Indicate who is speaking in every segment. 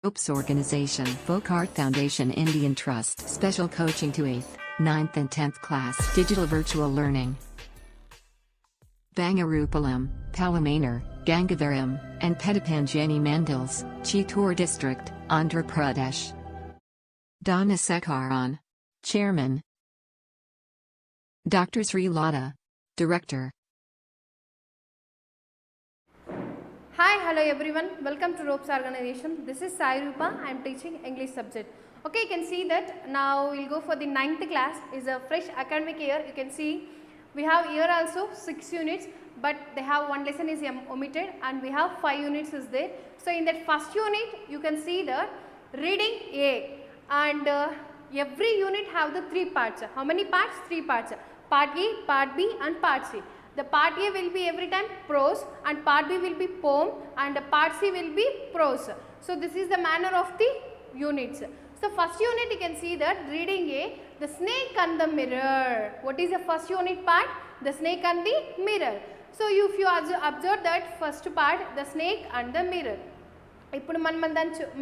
Speaker 1: Ropes Organization, Folkart Foundation, Indian Trust, Special Coaching to 8th, 9th and 10th class, Digital Virtual Learning. Bangarupalam, Palamanar, Gangavaram, and Petapanjani Mandals, Chittoor District, Andhra Pradesh. Donna Sekaran, Chairman. Dr. Sri Lata, Director.
Speaker 2: Hi, hello everyone. Welcome to Ropes Organization. This is Sai Rupa. I am teaching English subject. Okay, you can see that now we'll go for the 9th class. Is a fresh academic year. You can see we have here also 6 units, but they have one lesson is omitted, and we have 5 units is there. So in that first unit, you can see the reading A, and every unit have the 3 parts. How many parts? 3 parts. Part A, Part B, and Part C. The part A will be every time prose, and part B will be poem, and part C will be prose. So this is the manner of the units. So first unit you can see that reading A, the snake and the mirror. What is the first unit part? The snake and the mirror. So if you observe that first part, the snake and the mirror. ఇప్పుడు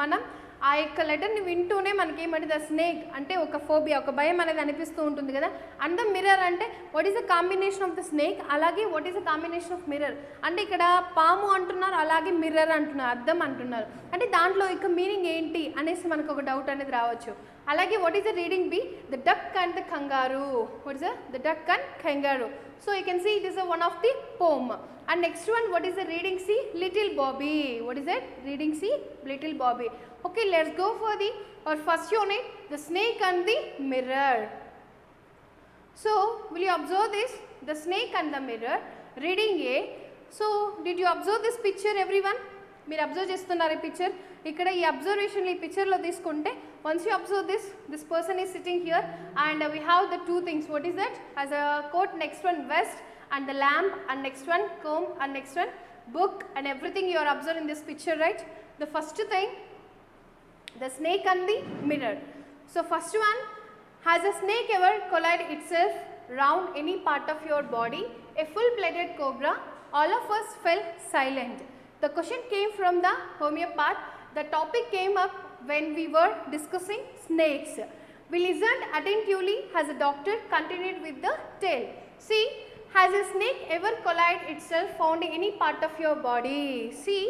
Speaker 2: మనం ఆ యొక్క లెటర్ని వింటూనే మనకి ఏమంటే the snake అంటే ఒక ఫోబియా, ఒక భయం అనేది అనిపిస్తూ ఉంటుంది కదా. అండ్ ద మిర్రర్ అంటే what is the combination of the snake, అలాగే what is the combination of mirror అంటే ఇక్కడ పాము అంటున్నారు, అలాగే మిర్రర్ అంటున్నారు, అద్దం అంటున్నారు. అంటే దాంట్లో ఇక మీనింగ్ ఏంటి అనేసి మనకు ఒక డౌట్ అనేది రావచ్చు. అలాగే what is the reading B, the duck and the kangaroo. What is the duck and kangaroo. So you can see it is a one of the poem. And next one, what is the reading C? Little Bobby. What is it? Reading C? Little Bobby. Okay, let's go for the our first unit, the snake and the mirror. So will you observe this? The snake and the mirror. Reading A. So did you observe this picture, everyone? మీరు observe చేస్తున్నారు ఈ picture. ఇక్కడ ఈ observation ఈ పిక్చర్లో తీసుకుంటే once you observe this person is sitting here and we have the 2 things. What is that? As a coat, next one vest and the lamp, and next one comb, and next one book, and everything you are observing in this picture, right? The first thing, the snake and the mirror. So first one, has a snake ever collided itself round any part of your body? A full-blooded cobra. All of us fell silent. The question came from the homeopath. The topic came up when we were discussing snakes. We listened attentively as the doctor continued with the tale. See, has a snake ever collided itself found in any part of your body? See,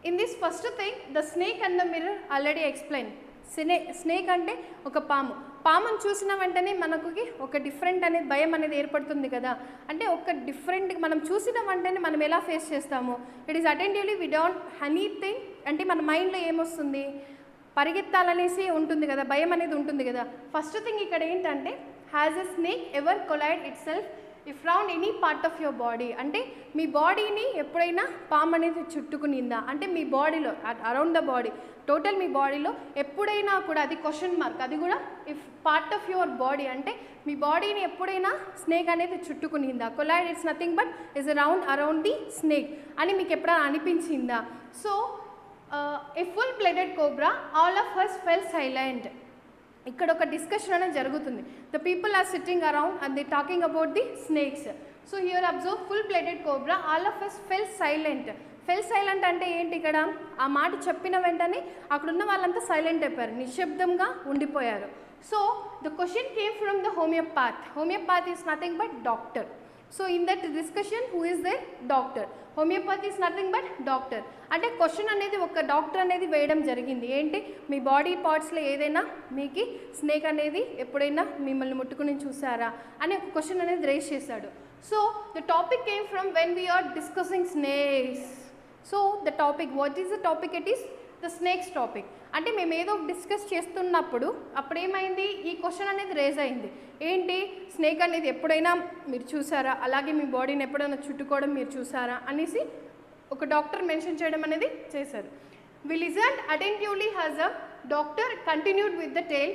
Speaker 2: in this first thing, the snake and the mirror already explained. Snake అంటే ఒక పామును చూసిన వెంటనే మనకు ఒక different అనేది భయం అనేది ఏర్పడుతుంది కదా. అంటే ఒక డిఫరెంట్ మనం చూసిన వెంటనే మనం ఎలా ఫేస్ చేస్తాము? It is attentively we don't anything అంటే మన మైండ్లో ఏమొస్తుంది, పరిగెత్తాలనేసి ఉంటుంది కదా, భయం అనేది ఉంటుంది కదా. ఫస్ట్ థింగ్ ఇక్కడ ఏంటంటే has a snake ever collide it self if round any part of your body. అంటే మీ బాడీని ఎప్పుడైనా పాము అనేది చుట్టుకునిందా అంటే మీ బాడీలో అరౌండ్ ద బాడీ టోటల్ మీ బాడీలో ఎప్పుడైనా కూడా అది క్వశ్చన్ మార్క్, అది కూడా if part of your body అంటే మీ బాడీని ఎప్పుడైనా స్నేక్ అనేది చుట్టుకునిందా? Collide it's nothing but is around the snake అని మీకు ఎప్పుడైనా అనిపించిందా? So a full blooded cobra, all of us fell silent. ఇక్కడ ఒక డిస్కషన్ అనేది జరుగుతుంది. The people are sitting around and they talking about the snakes. So here observe full blooded cobra, all of us fell silent. Fell silent అంటే ఏంటి? ఇక్కడ ఆ మాట చెప్పిన వెంటనే అక్కడున్న వాళ్ళంతా సైలెంట్ అయిపోయారు, నిశ్శబ్దంగా ఉండిపోయారు. So the question came from the homeopath. Homeopath is nothing but doctor. So in that discussion who is the doctor? Homeopathy is nothing but doctor. అంటే క్వశ్చన్ అనేది ఒక డాక్టర్ అనేది వేయడం జరిగింది. ఏంటి? మీ బాడీ పార్ట్స్లో ఏదైనా మీకు స్నేక్ అనేది ఎప్పుడైనా మిమ్మల్ని ముట్టుకుని చూసారా అని ఒక క్వశ్చన్ అనేది రేస్ చేశాడు. So the topic came from when we are discussing snakes. So the topic, what is the topic? It is the snakes topic. అంటే మేము ఏదో డిస్కస్ చేస్తున్నప్పుడు అప్పుడేమైంది, ఈ క్వశ్చన్ అనేది రేజ్ అయింది. ఏంటి? స్నేక్ అనేది ఎప్పుడైనా మీరు చూసారా, అలాగే మీ బాడీని ఎప్పుడైనా చుట్టుకోవడం మీరు చూసారా అనేసి ఒక డాక్టర్ మెన్షన్ చేయడం అనేది చేశారు. We listened attentively has a doctor continued with the tale.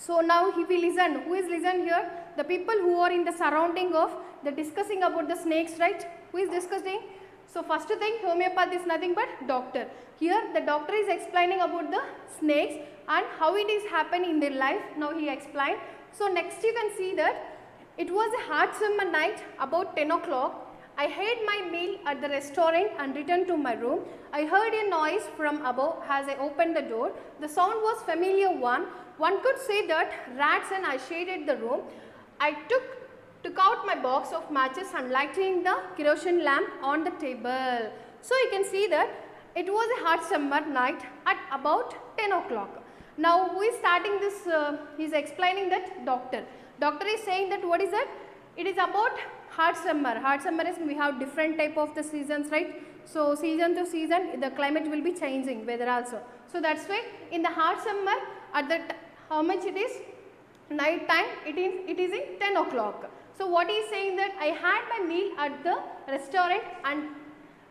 Speaker 2: So now he will listen. Who is listen here? The people who are in the surrounding of the discussing about the snakes, right? Who is discussing? So first thing, homeopath is nothing but doctor. Here the doctor is explaining about the snakes and how it is happening in their life. Now he explained. So next you can see that it was a hot summer night about 10 o'clock I had my meal at the restaurant and returned to my room. I heard a noise from above as I opened the door. The sound was familiar one. One could say that rats, and I shaded the room. I took out my box of matches and lighting the kerosene lamp on the table. So you can see that it was a hot summer night at about 10 o'clock. Now who is starting this? He is explaining that doctor. Doctor is saying that what is that? It is about hot summer. Hot summer is we have different type of the seasons, right? So season to season the climate will be changing, weather also. So that's why in the hot summer at the how much it is? Night time it is in 10 o'clock. So what he is saying that I had my meal at the restaurant and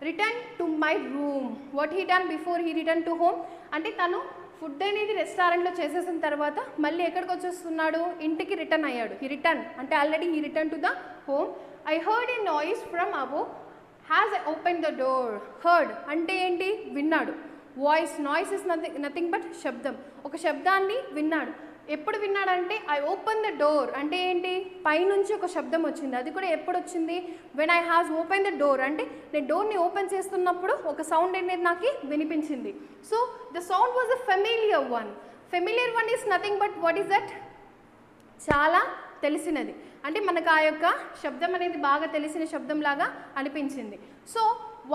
Speaker 2: returned to my room. What he done before he returned to home? అంటే తను food అనేది రెస్టారెంట్లో చేసేసిన తర్వాత మళ్ళీ ఎక్కడికి వచ్చేస్తున్నాడు? ఇంటికి రిటర్న్ అయ్యాడు. హీ రిటర్న్ అంటే already he return to the home. I heard a noise from above has I open the door. Heard అంటే ఏంటి? విన్నాడు. Voice, noise is nothing but శబ్దం. ఒక శబ్దాన్ని విన్నాడు. ఎప్పుడు విన్నాడంటే ఐ ఓపెన్ ద డోర్ అంటే ఏంటి? పైనుంచి ఒక శబ్దం వచ్చింది. అది కూడా ఎప్పుడు వచ్చింది? When I has open the door అంటే నేను డోర్ని ఓపెన్ చేస్తున్నప్పుడు ఒక సౌండ్ అనేది నాకు వినిపించింది. So the sound was a familiar one. Familiar one is nothing but what is that? చాలా తెలిసినది. అంటే మనకు ఆ యొక్క శబ్దం అనేది బాగా తెలిసిన శబ్దం లాగా అనిపించింది. So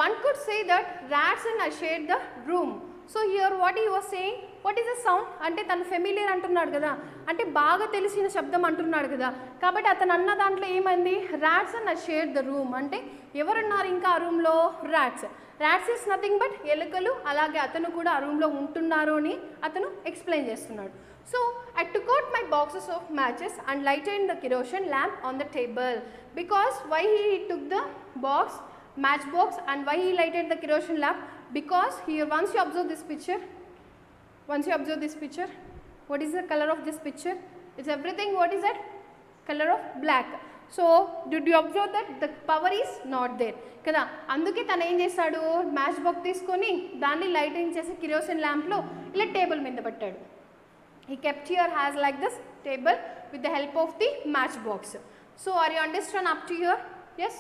Speaker 2: one could say that rods and eye shade the room. So here what he was saying, what is the sound అంటే తను ఫెమిలియర్ అంటున్నాడు కదా, అంటే బాగా తెలిసిన శబ్దం అంటున్నాడు కదా. కాబట్టి అతను అన్న దాంట్లో ఏమైంది? Rods and I share the room అంటే ఎవరున్నారు ఇంకా ఆ రూమ్లో? Rods. Rods is nothing but ఎలుకలు. అలాగే అతను కూడా ఆ రూమ్లో ఉంటున్నారు అని అతను ఎక్స్ప్లెయిన్ చేస్తున్నాడు. So I took out my boxes of matches and lighted the kerosene lamp on the table. Because why he took the matchbox and why he lighted the kerosene lamp? Because here once you observe this picture, what is the color of this picture? It's everything, what is that? Color of black. So did you observe that the power is not there kada? Anduke tanu em chesadu? Match box తీసుకొని దాన్ని lighting చేసి kerosene lamp లో ఇలా table మీద పెట్టాడు. He kept here has like this table with the help of the matchbox. So are you understand up to here? Yes.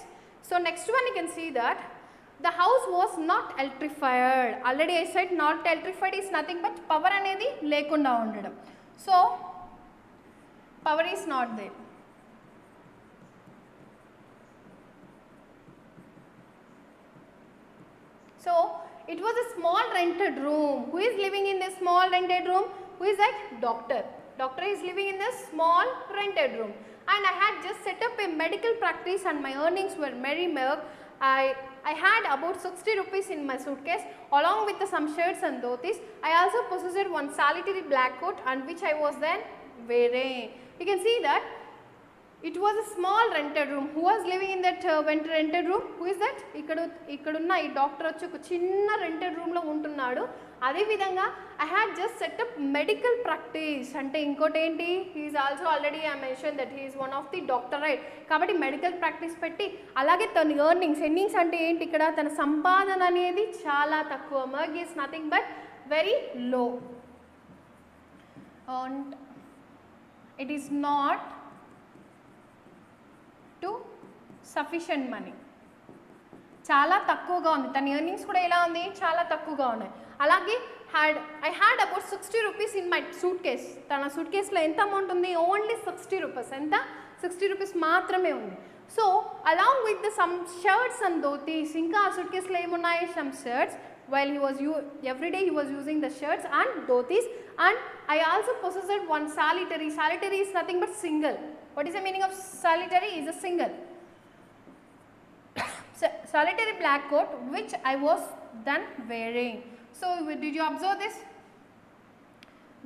Speaker 2: So next one you can see that the house was not electrified. Already I said not electrified is nothing but power అనేది లేకుండా ఉండడం. So power is not there. So it was a small rented room. Who is living in this small rented room? Who is that? Doctor. Doctor is living in this small rented room. And I had just set up a medical practice and my earnings were merry milk. I had about 60 rupees in my suitcase along with some shirts and dhotis. I also possessed one solitary black coat and which I was then wearing. You can see that it was a small rented room. Who was living in that rented room? Who is that? ikkadunna ee doctor వచ్చి ఒక చిన్న rented room లో ఉంటున్నాడు. అదే విధంగా I had just set up medical practice అంటే ఇంకోటి ఏంటి? he is also already I mentioned that he is one of the doctor, right? కాబట్టి మెడికల్ ప్రాక్టీస్ పెట్టి అలాగే తన ఎర్నింగ్స్ అంటే ఏంటి? ఇక్కడ తన సంపాదన అనేది చాలా తక్కువ. Mug is nothing but very low and it is not to sufficient money. చాలా తక్కువగా ఉంది. తన ఎర్నింగ్స్ కూడా ఎలా ఉంది? చాలా తక్కువగా ఉన్నాయి. అలాగే I had about 60 rupees in my suitcase. తన సూట్ కేసులో ఎంత అమౌంట్ ఉంది? Only 60 rupees. ఎంత? 60 రూపీస్ మాత్రమే ఉంది. So along with some shirts and dhotis, ఇంకా ఆ సూట్ కేసులో ఏమున్నాయి? Some shirts. While he was every day he was using the shirts and dhotis, and I also possessed one solitary. Solitary is nothing but single. What is the meaning of solitary? Is a single. Solitary black coat which I was then wearing. So did you observe this?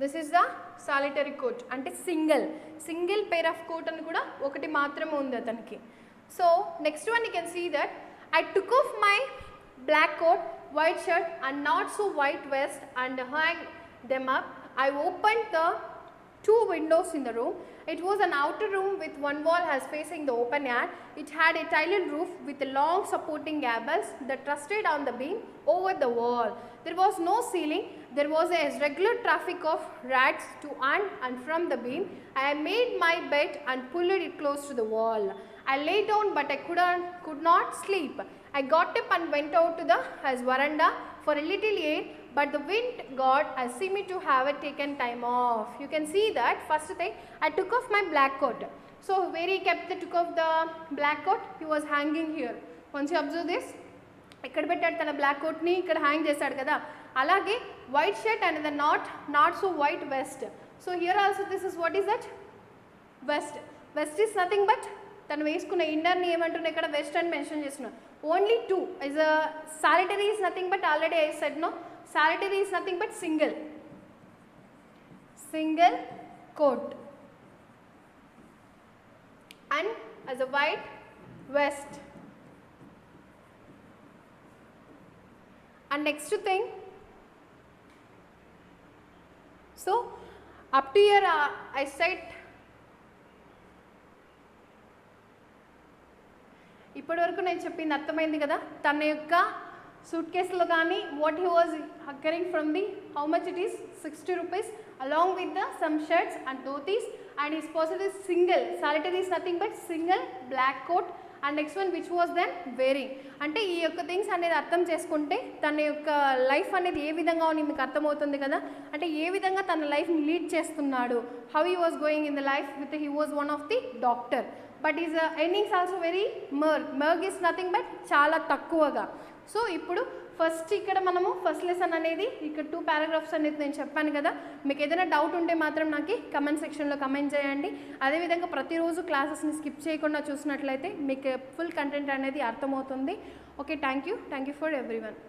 Speaker 2: This is the solitary coat అంటే single pair of coat అని కూడా ఒకటి మాత్రమే ఉంది అతనికి. So next one you can see that I took off my black coat, white shirt and not so white vest and hung them up. I opened the two windows in the room. It was an outer room with one wall as facing the open air. It had a tiled roof with long supporting gables that trusted on the beam over the wall. There was no ceiling. There was a regular traffic of rats to and from the beam. I made my bed and pulled it close to the wall. I lay down but I could not sleep. I got up and went out to the veranda for a little air, but the wind god I see me to have taken time off. You can see that first thing I took off my black coat. So where he took off the black coat, he was hanging here. Once you observe this, ఇక్కడ పెట్టాడు తన black కోట్ని ఇక్కడ hang చేశాడు కదా, అలాగే white shirt and the not so white vest. So here also this is what is that vest. Vest is nothing but తను వేసుకున్న ఇన్నర్ని ఏమంటున్నా ఇక్కడ వెస్ట్ అని మెన్షన్ చేస్తున్నాడు. Only two is a solitary is nothing but already I said no, solitary is nothing but single quote and as a white vest. And next thing, so up to here I said ఇప్పటి వరకు నేను చెప్పింది అర్థమైంది కదా. తన యొక్క suit కేసులో కానీ what he was hankering from the how much it is 60 rupees along with the some shirts and dhotis, and his person is single, solitary is nothing but single black coat, and next one which was then wearing. అంటే ఈ యొక్క things అనేది అర్థం చేసుకుంటే తన యొక్క life అనేది ఏ విధంగా ఉంది మీకు అర్థమవుతుంది కదా. అంటే ఏ విధంగా తన లైఫ్ని లీడ్ చేస్తున్నాడు, how he was going in the life with he was one of the doctor, but is earnings also very మర్గ్ ఈస్ నథింగ్ బట్ చాలా తక్కువగా. సో ఇప్పుడు ఫస్ట్ ఇక్కడ మనము ఫస్ట్ లెసన్ అనేది ఇక్కడ 2 paragraphs అనేది నేను చెప్పాను కదా. మీకు ఏదైనా డౌట్ ఉంటే మాత్రం నాకు కమెంట్ సెక్షన్లో కమెంట్ చేయండి. అదేవిధంగా ప్రతిరోజు క్లాసెస్ని స్కిప్ చేయకుండా చూసినట్లయితే మీకు ఫుల్ కంటెంట్ అనేది అర్థమవుతుంది. Okay, thank you for everyone.